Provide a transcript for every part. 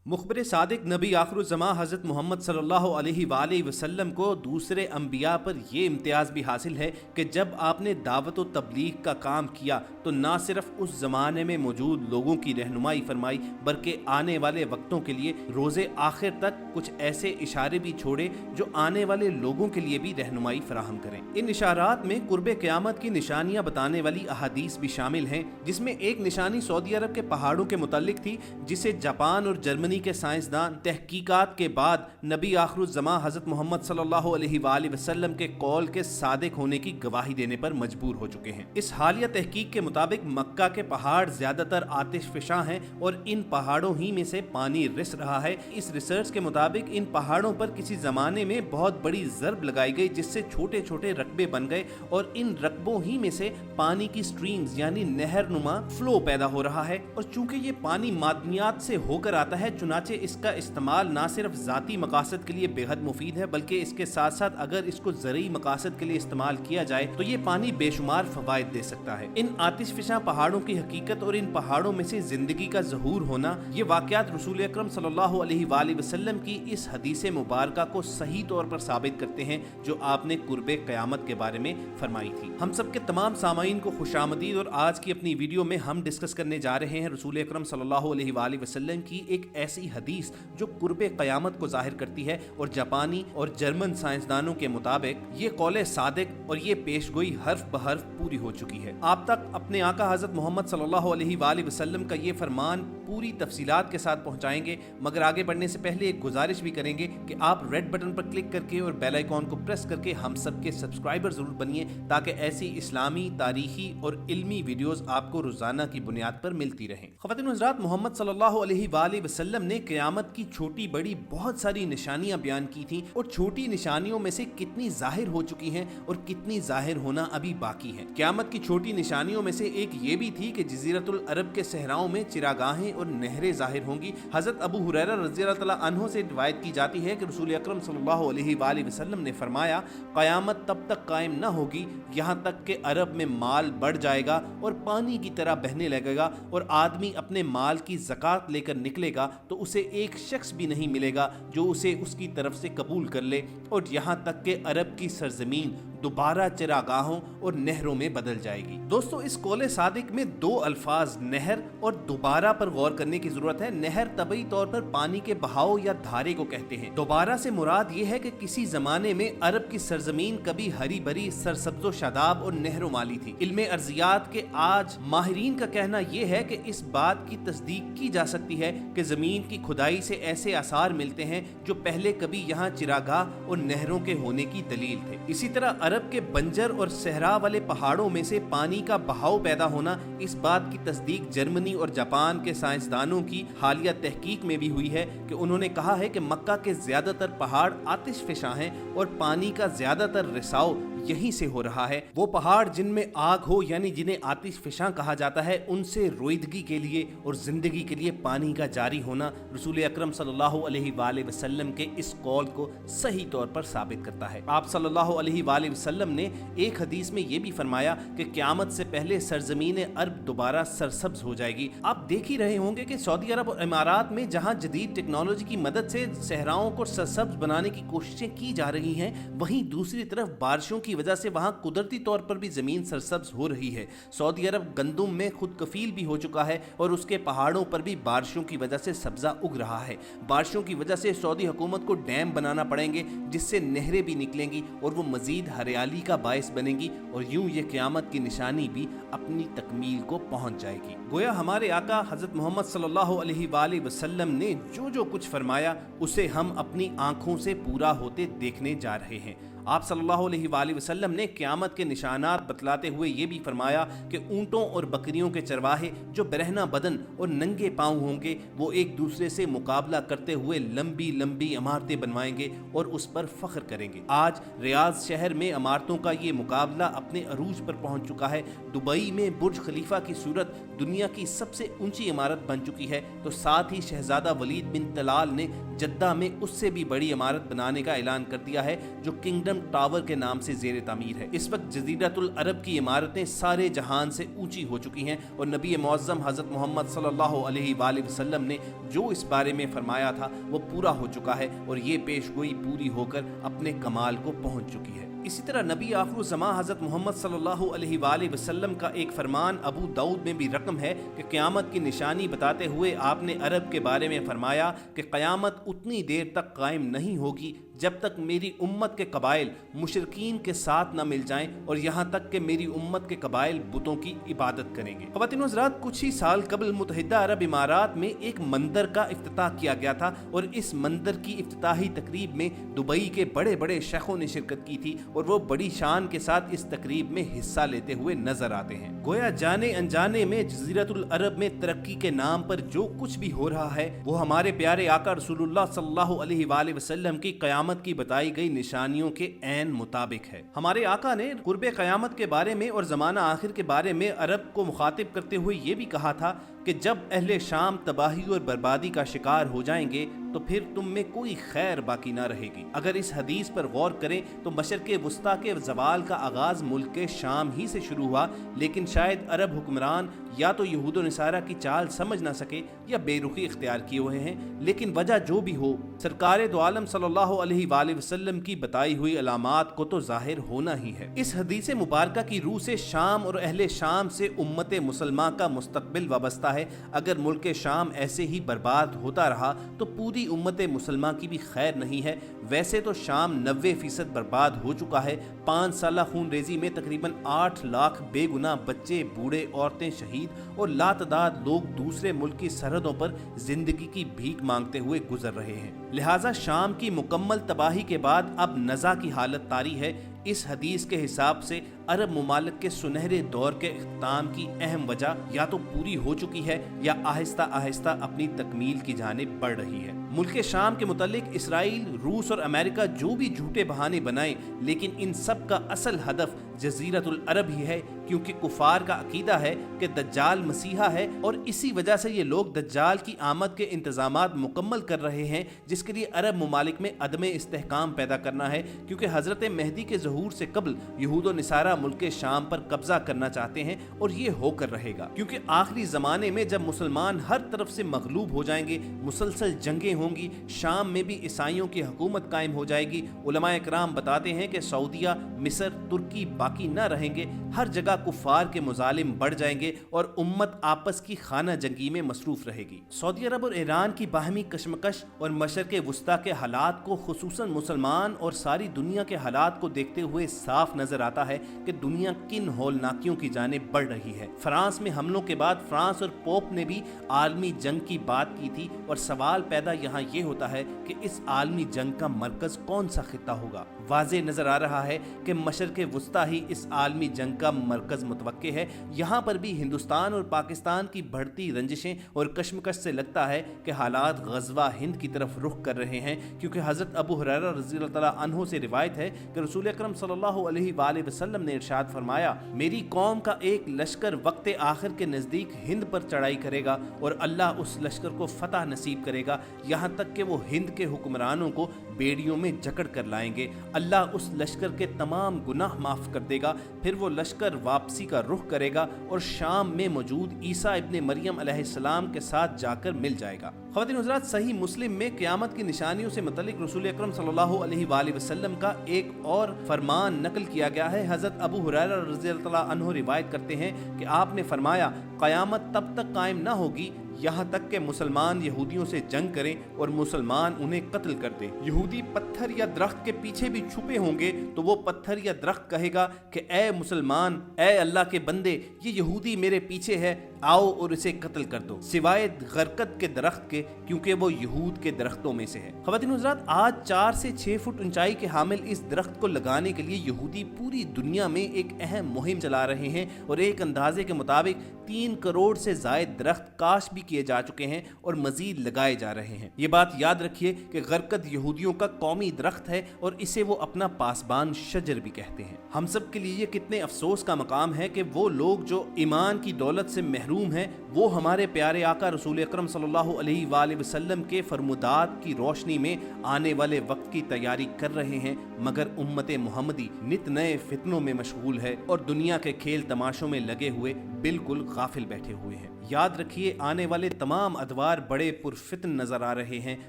मुखबिर सादिक नबी आखिरुज़्ज़मा हज़रत मोहम्मद सल्लल्लाहु अलैहि वआलैहि वसल्लम को दूसरे अम्बिया पर यह इम्तियाज़ भी हासिल है कि जब आपने दावत व तबलीग का काम किया तो ना सिर्फ उस ज़माने में मौजूद लोगों की रहनुमाई फरमाई बल्कि आने वाले वक्तों के लिए रोज़े आखिर तक कुछ ऐसे इशारे भी छोड़े जो आने वाले लोगों के लिए भी रहनुमाई फराहम करें। इन इशारात में कुर्बे क़यामत की निशानियाँ बताने वाली अहादीस भी शामिल हैं, जिसमें एक निशानी सऊदी अरब के पहाड़ों के मुताल्लिक थी, जिसे जापान और जर्मनी के साइंसदान तहकीकात के बाद नबी आखिरुज़्ज़मा हज़रत मोहम्मद सल्लल्लाहु अलैहि वसल्लम के कौल के सादिक होने की गवाही देने पर मजबूर हो चुके हैं। इस हालिया तहकीक के मुताबिक मक्का के पहाड़ ज्यादातर आतिशफिशा हैं और इन पहाड़ों ही में से पानी रिस रहा है। इस रिसर्च के मुताबिक इन पहाड़ों पर किसी जमाने में बहुत बड़ी ज़रब लगाई गई, जिससे छोटे छोटे रकबे बन गए और इन रकबों ही में से पानी की स्ट्रीम्स यानी नहरनुमा फ्लो पैदा हो रहा है। और चूंकि ये पानी मादनियात से होकर आता है, चुनाचे इसका इस्तेमाल ना सिर्फ ज़ाती मकासद के लिए बेहद मुफीद है, बल्कि इसके साथ साथ अगर इसको ज़रूरी मकासद के लिए इस्तेमाल किया जाए तो ये पानी बेशुमार फवायद दे सकता है। इन आतिशफिशा पहाड़ों की हकीकत और इन पहाड़ों में से जिंदगी का ज़हूर होना, ये वाक़यात रसूल अकरम सल्लल्लाहु अलैहि वसल्लम की इस हदीस मुबारका को सही तौर पर साबित करते हैं जो आपने कुर्बे क़यामत के बारे में फरमाई थी। हम सब के तमाम सामाईन को खुशामदीद। और आज की अपनी वीडियो में हम डिस्कस करने जा रहे हैं रसूल अकरम सल्लल्लाहु अलैहि वसल्लम की एक ऐसी हदीस जो कुर्बे क़यामत को जाहिर करती है। और जापानी और जर्मन साइंसदानों के मुताबिक ये कौले सादिक और ये पेशगोई हर्फ बहर्फ पूरी हो चुकी है। आप तक अपने आका हज़रत मोहम्मद सल्लल्लाहु अलैहि वसल्लम का ये फरमान पूरी तफसीलात के साथ पहुंचाएंगे, मगर आगे बढ़ने से पहले एक गुजारिश भी करेंगे कि आप रेड बटन पर क्लिक करके और बेल आइकॉन को प्रेस करके हम सब के सब्सक्राइबर जरूर बनिए, ताकि ऐसी इस्लामी, तारीखी और इल्मी वीडियोस आपको रोजाना की बुनियाद पर मिलती रहें। ख़वातीन व हज़रात, मोहम्मद सल्लल्लाहु अलैहि वसल्लम ने क़यामत की छोटी बड़ी बहुत सारी निशानियां बयान की थी, और छोटी निशानियों में से कितनी जाहिर हो चुकी हैं और कितनी जाहिर होना अभी बाकी है। क़यामत की छोटी निशानियों में से एक ये भी थी कि जज़ीरतुल अरब के सहराओं में चिरागाहें और नहरें जाहिर होंगी। हज़रत अबू हुरैरा रज़ियल्लाहु तआला अन्हु से रिवायत की जाती है कि रसूल अकरम सल्लल्लाहु अलैहि वसल्लम ने फरमाया, क़यामत तब तक कायम न होगी यहाँ तक कि अरब में माल बढ़ जाएगा और पानी की तरह बहने लगेगा, और आदमी अपने माल की ज़कात लेकर निकलेगा तो उसे एक शख्स भी नहीं मिलेगा जो उसे उसकी तरफ से कबूल कर ले, और यहाँ तक कि अरब की सरजमीन दोबारा चिरागाहों और नहरों में बदल जाएगी। दोस्तों, इस कौले सादिक में दो अल्फाज नहर और दोबारा पर गौर करने की जरूरत है। नहर तबई तौर पर पानी के बहाव या धारे को कहते हैं। दोबारा से मुराद ये है कि किसी जमाने में अरब की सरजमीन कभी हरी भरी सरसब्जो शादाब और नहरों वाली थी। इल्मे अर्जियात के आज माहिरीन का कहना यह है कि इस बात की तस्दीक की जा सकती है कि जमीन की खुदाई से ऐसे आसार मिलते हैं जो पहले कभी यहाँ चिरागाह और नहरों के होने की दलील थे। इसी तरह अरब के बंजर और सहरा वाले पहाड़ों में से पानी का बहाव पैदा होना, इस बात की तस्दीक जर्मनी और जापान के साइंसदानों की हालिया तहकीक में भी हुई है कि उन्होंने कहा है कि मक्का के ज्यादातर पहाड़ आतिशफिशा हैं और पानी का ज्यादातर रिसाव यहीं से हो रहा है। वो पहाड़ जिनमें आग हो यानी जिन्हें आतिशफिशा कहा जाता है, उनसे रोईदगी के लिए और जिंदगी के लिए पानी का जारी होना रसूल अकरम सल्लल्लाहु अलैहि वसल्लम के इस कौल को सही तौर पर साबित करता है। आप सल्लल्लाहु अलैहि वसल्लम ने एक हदीस में ये भी फरमाया कि क़यामत से पहले सरजमीन अरब दोबारा सरसब्ज हो जाएगी। आप देख ही रहे होंगे कि सऊदी अरब और इमारात में जहां जदीद टेक्नोलॉजी की मदद से सहराओं को सरसब्ज बनाने की कोशिशें की जा रही हैं, वहीं दूसरी तरफ बारिशों की वजह से वहां कुदरती तौर पर भी जमीन सरसब्ज हो रही है। सऊदी अरब गंदुम में खुद कफील भी हो चुका है और उसके पहाड़ों पर भी बारिशों की वजह से सब्जा उग रहा है। बारिशों की वजह से सऊदी हुकूमत को डैम बनाना पड़ेंगे, जिससे नहरें भी निकलेंगी और वो मजीद हरियाली का बायस बनेंगी, और यूं ये क़यामत की निशानी भी अपनी तकमील को पहुंच जाएगी। गोया हमारे आका हज़रत मोहम्मद सल्लल्लाहु अलैहि वसल्लम ने जो जो कुछ फरमाया उसे हम अपनी आंखों से पूरा होते देखने जा रहे हैं। आप सल्लल्लाहु अलैहि वसल्लम ने क़यामत के निशानात बतलाते हुए ये भी फरमाया कि ऊँटों और बकरियों के चरवाहे जो बरहना बदन और नंगे पाँव होंगे, वो एक दूसरे से मुकाबला करते हुए लंबी लंबी इमारतें बनवाएंगे और उस पर फख्र करेंगे। आज रियाद शहर में इमारतों का ये मुकाबला अपने अरूज पर पहुँच चुका है। दुबई में बुर्ज खलीफा की सूरत दुनिया की सबसे ऊंची इमारत बन चुकी है, तो साथ ही शहजादा वलीद बिन तलाल ने जद्दा में उससे भी बड़ी इमारत बनाने का ऐलान कर दिया है, जो किंगडम فریڈم ٹاور کے نام سے زیر تعمیر ہے۔ اس وقت جزیرۃ العرب کی عمارتیں سارے جہان سے اونچی ہو چکی ہیں اور نبی معظم حضرت محمد صلی اللہ علیہ وآلہ وسلم نے جو اس بارے میں فرمایا تھا وہ پورا ہو چکا ہے اور یہ پیشگوئی پوری ہو کر اپنے کمال کو پہنچ چکی ہے۔ اسی طرح نبی آخر الزماں حضرت محمد صلی اللہ علیہ وآلہ وسلم کا ایک فرمان ابو داؤد میں بھی رقم ہے کہ قیامت کی نشانی بتاتے ہوئے آپ نے عرب کے بارے میں فرمایا کہ قیامت اتنی دیر تک قائم نہیں ہوگی جب تک میری امت کے قبائل مشرکین کے ساتھ نہ مل جائیں اور یہاں تک کہ میری امت کے قبائل بتوں کی عبادت کریں گے۔ خواتین و حضرات، کچھ ہی سال قبل متحدہ عرب امارات میں ایک مندر کا افتتاح کیا گیا تھا اور اس مندر کی افتتاحی تقریب میں دبئی کے بڑے بڑے شیخوں نے شرکت کی تھی اور وہ بڑی شان کے ساتھ اس تقریب میں حصہ لیتے ہوئے نظر آتے ہیں۔ گویا جانے انجانے میں جزیرۃ العرب میں ترقی کے نام پر جو کچھ بھی ہو رہا ہے وہ ہمارے پیارے آقا رسول اللہ صلی اللہ علیہ وآلہ وسلم کی قیامت کی بتائی گئی نشانیوں کے عین مطابق ہے۔ ہمارے آقا نے قرب قیامت کے بارے میں اور زمانہ آخر کے بارے میں عرب کو مخاطب کرتے ہوئے یہ بھی کہا تھا کہ جب اہل شام تباہی اور بربادی کا شکار ہو جائیں گے تو پھر تم میں کوئی خیر باقی نہ رہے گی۔ اگر اس حدیث پر غور کریں تو مشرق وسطیٰ کے زوال کا آغاز ملک شام ہی سے شروع ہوا، لیکن شاید عرب حکمران یا تو یہود و نصارہ کی چال سمجھ نہ سکے یا بے رخی اختیار کیے ہوئے ہیں، لیکن وجہ جو بھی ہو سرکار دو عالم صلی اللہ علیہ وآلہ وسلم کی بتائی ہوئی علامات کو تو ظاہر ہونا ہی ہے۔ اس حدیث مبارکہ کی روح سے شام اور اہل شام سے امت مسلمہ کا مستقبل وابستہ ہے۔ اگر ملک شام ایسے ہی برباد ہوتا رہا تو پوری امت مسلمہ کی بھی خیر نہیں ہے۔ ویسے تو شام 90% برباد ہو چکا ہے۔ 5 سالہ خون ریزی میں تقریباً 8 لاکھ بے گناہ بچے، بوڑھے، عورتیں شہید اور لاتعداد لوگ دوسرے ملک کی سرحدوں پر زندگی کی بھیک مانگتے ہوئے گزر رہے ہیں۔ لہٰذا شام کی مکمل تباہی کے بعد اب نزا کی حالت طاری ہے۔ اس حدیث کے حساب سے عرب ممالک کے سنہرے دور کے اختتام کی اہم وجہ یا تو پوری ہو چکی ہے یا آہستہ آہستہ اپنی تکمیل کی جانب بڑھ رہی ہے۔ ملک شام کے متعلق اسرائیل، روس اور امریکہ جو بھی جھوٹے بہانے بنائیں، لیکن ان سب کا اصل ہدف جزیرۃ العرب ہی ہے، کیونکہ کفار کا عقیدہ ہے کہ دجال مسیحا ہے اور اسی وجہ سے یہ لوگ دجال کی آمد کے انتظامات مکمل کر رہے ہیں، جس کے لیے عرب ممالک میں عدم استحکام پیدا کرنا ہے، کیونکہ حضرت مہدی کے ظہور سے قبل یہود و نصارہ ملک شام پر قبضہ کرنا چاہتے ہیں اور یہ ہو کر رہے گا، کیونکہ آخری زمانے میں جب مسلمان ہر طرف سے مغلوب ہو جائیں گے، مسلسل جنگیں ہوں گی، شام میں بھی عیسائیوں کی حکومت قائم ہو جائے گی۔ علماء کرام بتاتے ہیں کہ سعودیہ، مصر، ترکی باقی نہ رہیں گے، ہر جگہ کفار کے مظالم بڑھ جائیں گے اور امت آپس کی خانہ جنگی میں مصروف رہے گی۔ سعودی عرب اور ایران کی باہمی کشمکش اور مشرق وسطیٰ کے حالات کو، خصوصاً مسلمان اور ساری دنیا کے حالات کو دیکھتے ہوئے صاف نظر آتا ہے کہ دنیا کن ہولناکیوں کی جانب بڑھ رہی ہے۔ فرانس میں حملوں کے بعد فرانس اور پوپ نے بھی عالمی جنگ کی بات کی تھی اور سوال پیدا یہاں یہ ہوتا ہے کہ اس عالمی جنگ کا مرکز کون سا خطہ ہوگا؟ واضح نظر آ رہا ہے کہ مشرق وسطیٰ ہی اس عالمی جنگ کا مرکز متوقع ہے۔ یہاں پر بھی ہندوستان اور پاکستان کی بڑھتی رنجشیں اور کشمکش سے لگتا ہے کہ حالات غزوہ ہند کی طرف رخ کر رہے ہیں، کیونکہ حضرت ابو ہریرہ رضی اللہ تعالیٰ عنہ سے روایت ہے کہ رسول اکرم صلی اللہ علیہ وآلہ وسلم نے ارشاد فرمایا، میری قوم کا ایک لشکر وقت آخر کے نزدیک ہند پر چڑھائی کرے گا اور اللہ اس لشکر کو فتح نصیب کرے گا، یہاں تک کہ وہ ہند کے حکمرانوں کو بیڑیوں میں جکڑ کر لائیں گے۔ اللہ اس لشکر کے تمام گناہ معاف کر دے گا، پھر وہ لشکر واپسی کا رخ کرے گا اور شام میں موجود عیسیٰ ابن مریم علیہ السلام کے ساتھ جا کر مل جائے گا۔ خواتین حضرات، صحیح مسلم میں قیامت کی نشانیوں سے متعلق رسول اکرم صلی اللہ علیہ وآلہ وسلم کا ایک اور فرمان نقل کیا گیا ہے۔ حضرت ابو ہریرہ رضی اللہ تعالیٰ عنہ روایت کرتے ہیں کہ آپ نے فرمایا، قیامت تب تک قائم نہ ہوگی یہاں تک کہ مسلمان یہودیوں سے جنگ کریں اور مسلمان انہیں قتل کر دیں۔ یہودی پتھر یا درخت کے پیچھے بھی چھپے ہوں گے تو وہ پتھر یا درخت کہے گا کہ اے مسلمان، اے اللہ کے بندے، یہ یہودی میرے پیچھے ہے، آؤ اور اسے قتل کر دو، سوائے غرقد کے درخت کے، کیونکہ وہ یہود کے درختوں میں سے ہے۔ خواتین حضرات، آج 4 سے 6 فٹ اونچائی کے حامل اس درخت کو لگانے کے لیے یہودی پوری دنیا میں ایک اہم مہم چلا رہے ہیں اور ایک اندازے کے مطابق 3 کروڑ سے زائد درخت کاش بھی کیے جا چکے ہیں اور مزید لگائے جا رہے ہیں۔ یہ بات یاد رکھیے کہ غرقد یہودیوں کا قومی درخت ہے اور اسے وہ اپنا پاسبان شجر بھی کہتے ہیں۔ ہم سب کے لیے یہ کتنے افسوس کا مقام ہے کہ وہ لوگ جو ایمان کی دولت سے محروم महरूम हैं वो हमारे प्यारे आका रसूल अकरम सल्लल्लाहु अलैहि वसल्लम के फरमुदात की रोशनी में आने वाले वक्त की तैयारी कर रहे हैं, मगर उम्मत मोहम्मदी नित नए फितनों में मशगूल है और दुनिया के खेल तमाशों में लगे हुए बिल्कुल गाफिल बैठे हुए हैं। याद रखिए, आने वाले तमाम अदवार बड़े पुरफितन नजर आ रहे हैं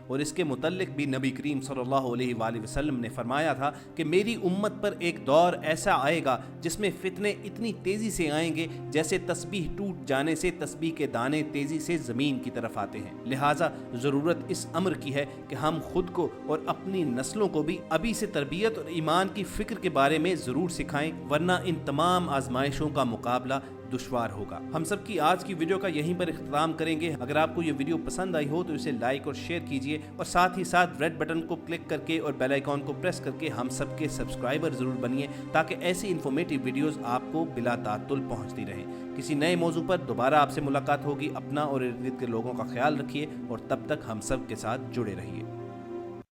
और इसके मुतल्लिक भी नबी करीम सल्लल्लाहु अलैहि वसल्लम ने फरमाया था कि मेरी उम्मत पर एक दौर ऐसा आएगा जिसमें फितने इतनी तेजी से आएंगे जैसे तस्बीह टूट जाने से तस्बीह के दाने तेजी से जमीन की तरफ आते हैं। लिहाजा जरूरत इस अम्र की है कि हम खुद को और अपनी नस्लों को भी अभी से तरबियत और ईमान की फिक्र के बारे में जरूर सिखाएं, वरना इन तमाम आजमाइशों का मुकाबला दुश्वार होगा। हम सब की आज की वीडियो का यहीं पर इख्तिताम करेंगे। अगर आपको ये वीडियो पसंद आई हो तो इसे लाइक और शेयर कीजिए और साथ ही साथ रेड बटन को क्लिक करके और बेल आइकॉन को प्रेस करके हम सब के सब्सक्राइबर जरूर बनिए, ताकि ऐसी इन्फॉर्मेटिव वीडियोस आपको बिला तातुल पहुंचती रहें। किसी नए मौजू पर दोबारा आपसे मुलाकात होगी। अपना और इर्द गिर्द के लोगों का ख्याल रखिए और तब तक हम सब के साथ जुड़े रहिए।